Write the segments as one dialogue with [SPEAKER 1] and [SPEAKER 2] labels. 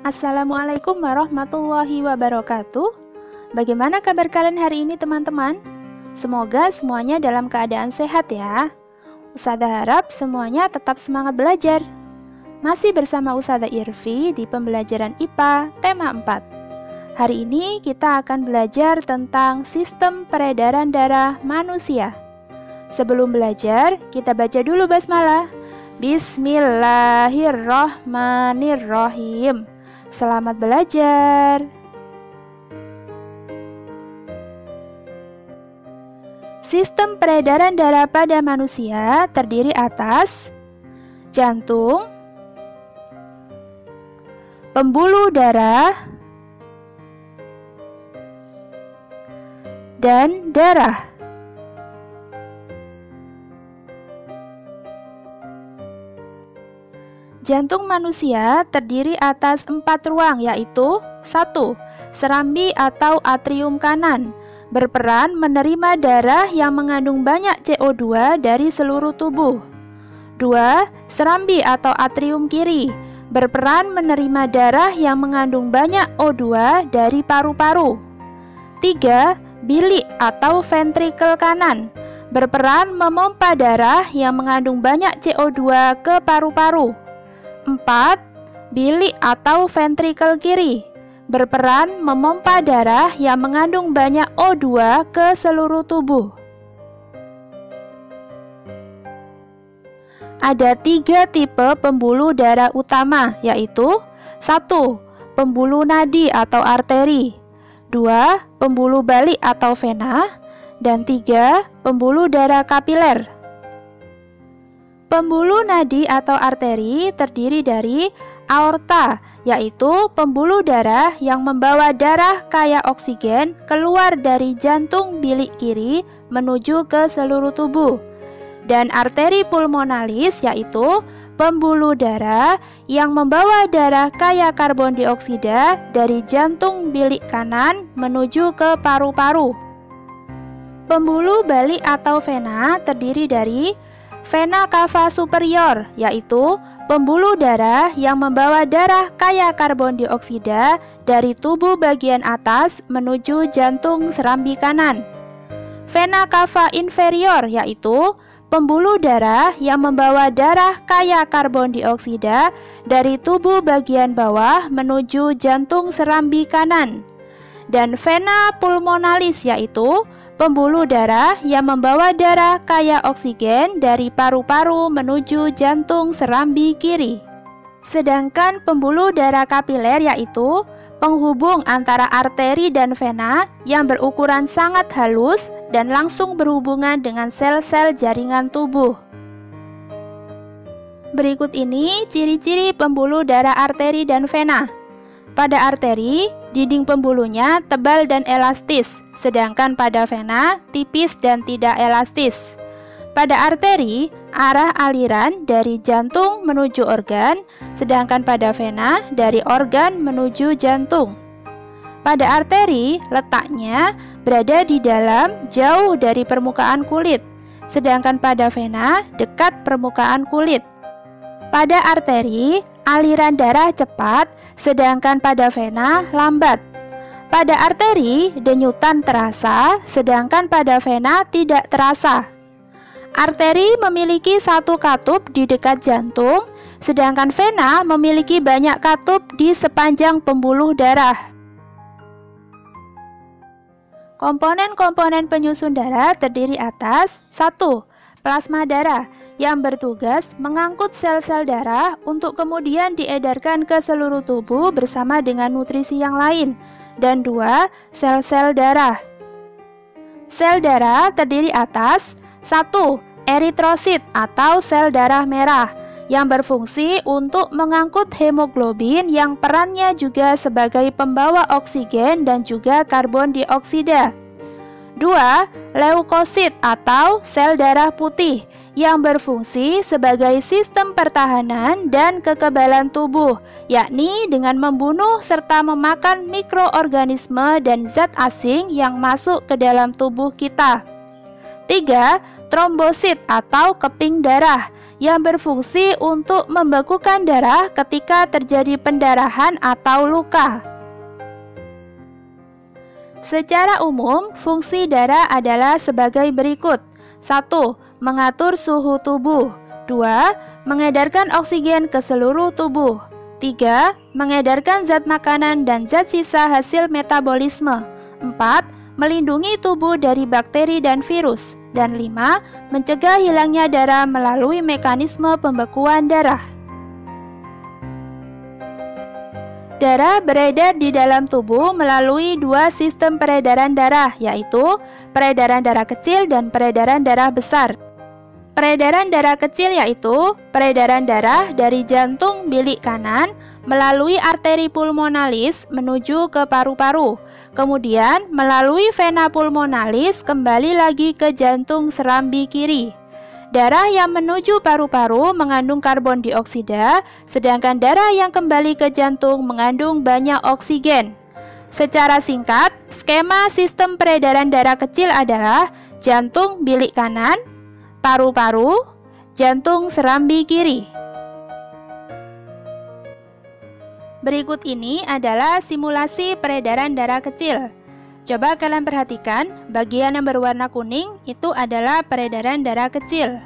[SPEAKER 1] Assalamualaikum warahmatullahi wabarakatuh. Bagaimana kabar kalian hari ini teman-teman? Semoga semuanya dalam keadaan sehat ya. Ustadzah harap semuanya tetap semangat belajar. Masih bersama Ustadzah Irfi di pembelajaran IPA tema 4. Hari ini kita akan belajar tentang sistem peredaran darah manusia. Sebelum belajar, kita baca dulu basmalah. Bismillahirrahmanirrahim. Selamat belajar. Sistem peredaran darah pada manusia terdiri atas jantung, pembuluh darah, dan darah. Jantung manusia terdiri atas 4 ruang, yaitu 1. Serambi atau atrium kanan, berperan menerima darah yang mengandung banyak CO2 dari seluruh tubuh. 2. Serambi atau atrium kiri, berperan menerima darah yang mengandung banyak O2 dari paru-paru. 3. Bilik atau ventrikel kanan, berperan memompa darah yang mengandung banyak CO2 ke paru-paru. 4. Bilik atau ventrikel kiri, berperan memompa darah yang mengandung banyak O2 ke seluruh tubuh. Ada 3 tipe pembuluh darah utama, yaitu 1. Pembuluh nadi atau arteri, 2. Pembuluh balik atau vena, dan 3. Pembuluh darah kapiler. Pembuluh nadi atau arteri terdiri dari aorta, yaitu pembuluh darah yang membawa darah kaya oksigen keluar dari jantung bilik kiri menuju ke seluruh tubuh. Dan arteri pulmonalis, yaitu pembuluh darah yang membawa darah kaya karbon dioksida dari jantung bilik kanan menuju ke paru-paru. Pembuluh balik atau vena terdiri dari vena cava superior, yaitu pembuluh darah yang membawa darah kaya karbon dioksida dari tubuh bagian atas menuju jantung serambi kanan. Vena cava inferior, yaitu pembuluh darah yang membawa darah kaya karbon dioksida dari tubuh bagian bawah menuju jantung serambi kanan. Dan vena pulmonalis, yaitu pembuluh darah yang membawa darah kaya oksigen dari paru-paru menuju jantung serambi kiri. Sedangkan pembuluh darah kapiler, yaitu penghubung antara arteri dan vena yang berukuran sangat halus dan langsung berhubungan dengan sel-sel jaringan tubuh. Berikut ini ciri-ciri pembuluh darah arteri dan vena. Pada arteri, dinding pembuluhnya tebal dan elastis, sedangkan pada vena tipis dan tidak elastis. Pada arteri, arah aliran dari jantung menuju organ, sedangkan pada vena dari organ menuju jantung. Pada arteri, letaknya berada di dalam jauh dari permukaan kulit, sedangkan pada vena dekat permukaan kulit. Pada arteri, aliran darah cepat, sedangkan pada vena lambat. Pada arteri, denyutan terasa, sedangkan pada vena tidak terasa. Arteri memiliki 1 katup di dekat jantung, sedangkan vena memiliki banyak katup di sepanjang pembuluh darah. Komponen-komponen penyusun darah terdiri atas 1. Plasma darah yang bertugas mengangkut sel-sel darah untuk kemudian diedarkan ke seluruh tubuh bersama dengan nutrisi yang lain. Dan 2. Sel-sel darah. Sel darah terdiri atas 1. Eritrosit atau sel darah merah yang berfungsi untuk mengangkut hemoglobin yang perannya juga sebagai pembawa oksigen dan juga karbon dioksida. 2. Leukosit atau sel darah putih yang berfungsi sebagai sistem pertahanan dan kekebalan tubuh, yakni dengan membunuh serta memakan mikroorganisme dan zat asing yang masuk ke dalam tubuh kita. 3. Trombosit atau keping darah yang berfungsi untuk membekukan darah ketika terjadi pendarahan atau luka. Secara umum, fungsi darah adalah sebagai berikut. 1. Mengatur suhu tubuh. 2. Mengedarkan oksigen ke seluruh tubuh. 3. Mengedarkan zat makanan dan zat sisa hasil metabolisme. 4. Melindungi tubuh dari bakteri dan virus. Dan 5. Mencegah hilangnya darah melalui mekanisme pembekuan darah. Darah beredar di dalam tubuh melalui dua sistem peredaran darah, yaitu peredaran darah kecil dan peredaran darah besar. Peredaran darah kecil yaitu peredaran darah dari jantung bilik kanan melalui arteri pulmonalis menuju ke paru-paru, kemudian melalui vena pulmonalis kembali lagi ke jantung serambi kiri. Darah yang menuju paru-paru mengandung karbon dioksida, sedangkan darah yang kembali ke jantung mengandung banyak oksigen. Secara singkat, skema sistem peredaran darah kecil adalah jantung bilik kanan, paru-paru, jantung serambi kiri. Berikut ini adalah simulasi peredaran darah kecil. Coba kalian perhatikan, bagian yang berwarna kuning itu adalah peredaran darah kecil.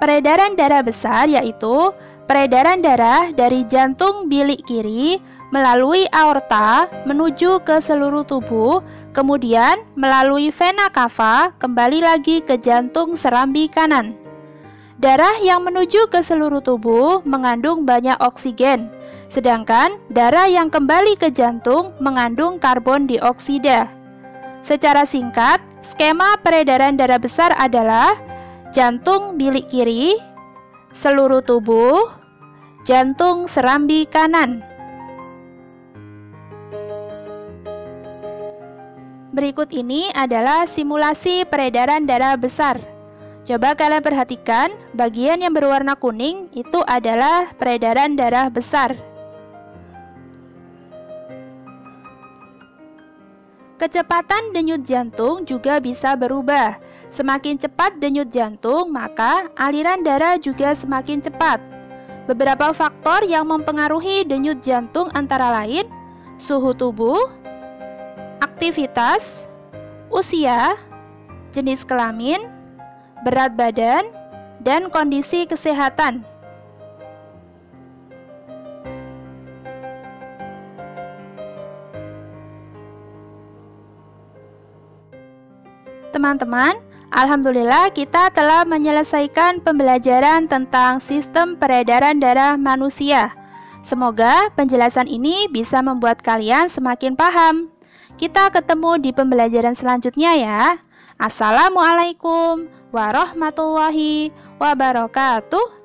[SPEAKER 1] Peredaran darah besar yaitu peredaran darah dari jantung bilik kiri melalui aorta menuju ke seluruh tubuh, kemudian melalui vena cava kembali lagi ke jantung serambi kanan. Darah yang menuju ke seluruh tubuh mengandung banyak oksigen, sedangkan darah yang kembali ke jantung mengandung karbon dioksida. Secara singkat, skema peredaran darah besar adalah jantung bilik kiri, seluruh tubuh, jantung serambi kanan. Berikut ini adalah simulasi peredaran darah besar. Coba kalian perhatikan, bagian yang berwarna kuning itu adalah peredaran darah besar. Kecepatan denyut jantung juga bisa berubah. Semakin cepat denyut jantung, maka aliran darah juga semakin cepat. Beberapa faktor yang mempengaruhi denyut jantung antara lain suhu tubuh, aktivitas, usia, jenis kelamin, berat badan, dan kondisi kesehatan. Teman-teman, alhamdulillah kita telah menyelesaikan pembelajaran tentang sistem peredaran darah manusia. Semoga penjelasan ini bisa membuat kalian semakin paham. Kita ketemu di pembelajaran selanjutnya ya. Assalamualaikum warahmatullahi wabarakatuh.